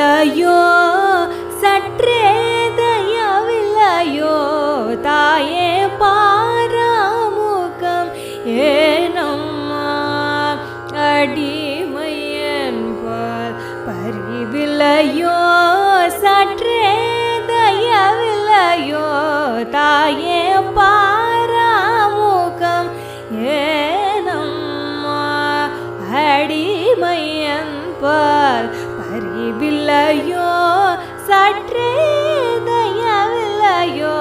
தயவில்லையோ சற்றே தயவில்லையோ தாயே பாராமுகம் ஏனம்மா அடிமையன்பால் பரிவில்லையோ சற்றே தயவில்லையோ தாயே பாராமுகம் ஏனம்மா அடிமையன்பால் பரிவில்லையோ சற்றே தயவில்லையோ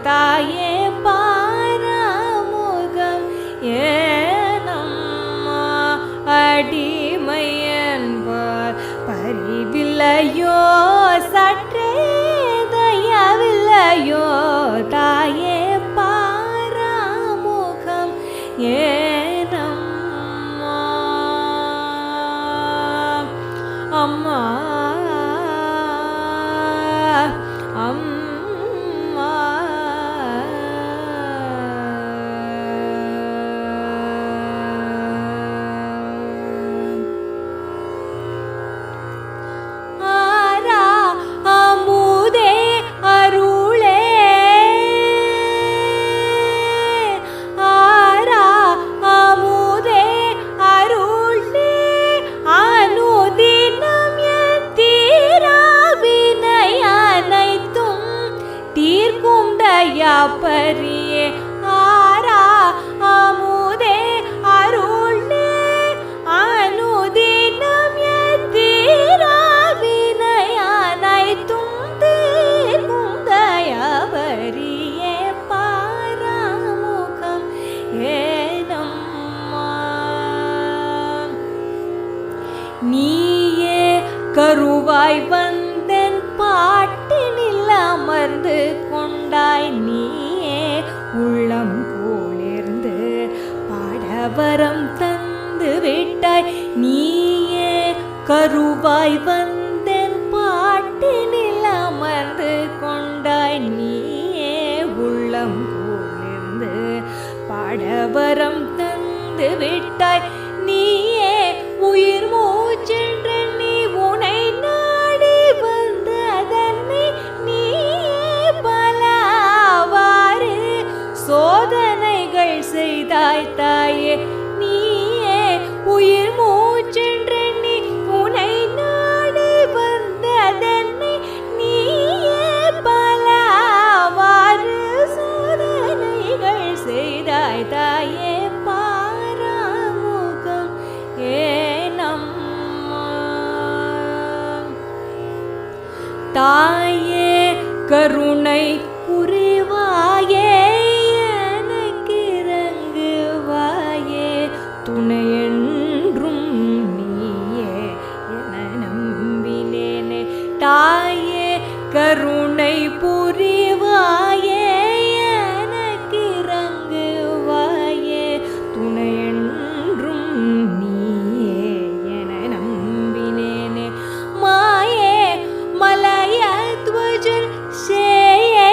தாயே பாராமுகம் ஏனம்மா அடிமையன்பால் பரிவில்லையோ சற்றே தயவில்லையோ தாயே பாராமுகம் ஏனம்மா அம்மா அம்மா ஆரா அமுதே அருளே ஆரா அமுதே அருளே அனுதினம் என் தீராவினை அனைத்தும் தீர்க்கும் தயாபரியே ஆரா அமுதே அருளே அனுதினம் என் தீராவினை அனைத்தும் தீர்க்கும் தயாபரியே பாராமுகம் ஏனம்மா நீயே கருவாய் வந்தன் பாட்டினில் அமர்ந்து கொண்டாய் நீயே உள்ளம் போலிருந்து பாடவரம் தந்து விட்டாய் நீயே கருவாய் வந்தன் பாட்டினில் அமர்ந்து கொண்டாய் நீயே உள்ளம் போலிருந்து பாடவரம் தந்து விட்டாய் நீயே உயிர் மூச்சென்ற நீ உனை நாடி வந்ததன்னை நீயே பலவாறு சோதனைகள் செய்தாய் தாயே நீயே உயிர் மூச்சென்ற நீ உனை நாடி வந்ததன்னை நீயே பலவாறு சோதனைகள் செய்தாய் தாயே பாராமுகம் ஏனம்மா தாயே கருணை புரிவாயே எனக்கு இறங்குவாயே துணையென்றும் நீயே என நம்பினேனே தாயே கருணை புரிவாயே எனக்கு இறங்குவாயே துணையென்றும் நீயே என நம்பினேனே மாயே மலயத்வஜன் சேயே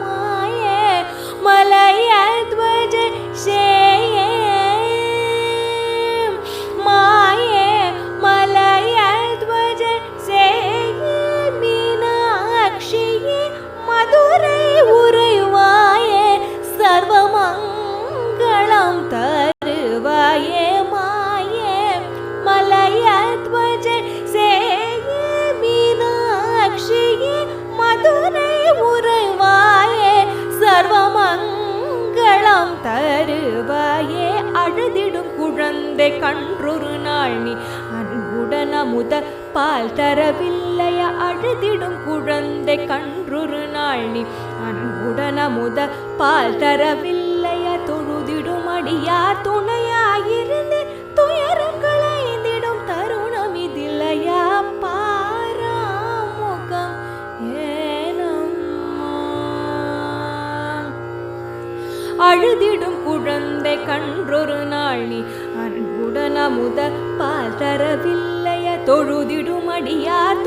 மாயே மலயத்வஜன் சேயே மாயே மலயத்வஜன் சேயே மீனாட்சியே மதுரை உறைவாயே சர்வமங்களம் தருவாயே மாயே மலயத்வஜன் சேயே மீனாட்சியே மதுரை உறைவாயே சர்வமங்களம் தருவாயே அழுதிடும் குழந்தை கன்றொரு நாள் நீ அன்புடன் அமுத பால் தரவில்லையா அழுதிடும் குழந்தை கன்றொரு நாள் நீ அன்புடன் அமுத பால் தரவில்லையா தொழுதிடும் அடியார் துணையாயிருந்து துயரம் களைந்திடும் தருணம் இதில்லையா பாராமுகம் ஏனம்மா அழுதிடும் குழந்தை கன்றொரு நாள் நீ அன்புடன் அமுத பால் தரவில்லையா தொழுதிடும் அடியார்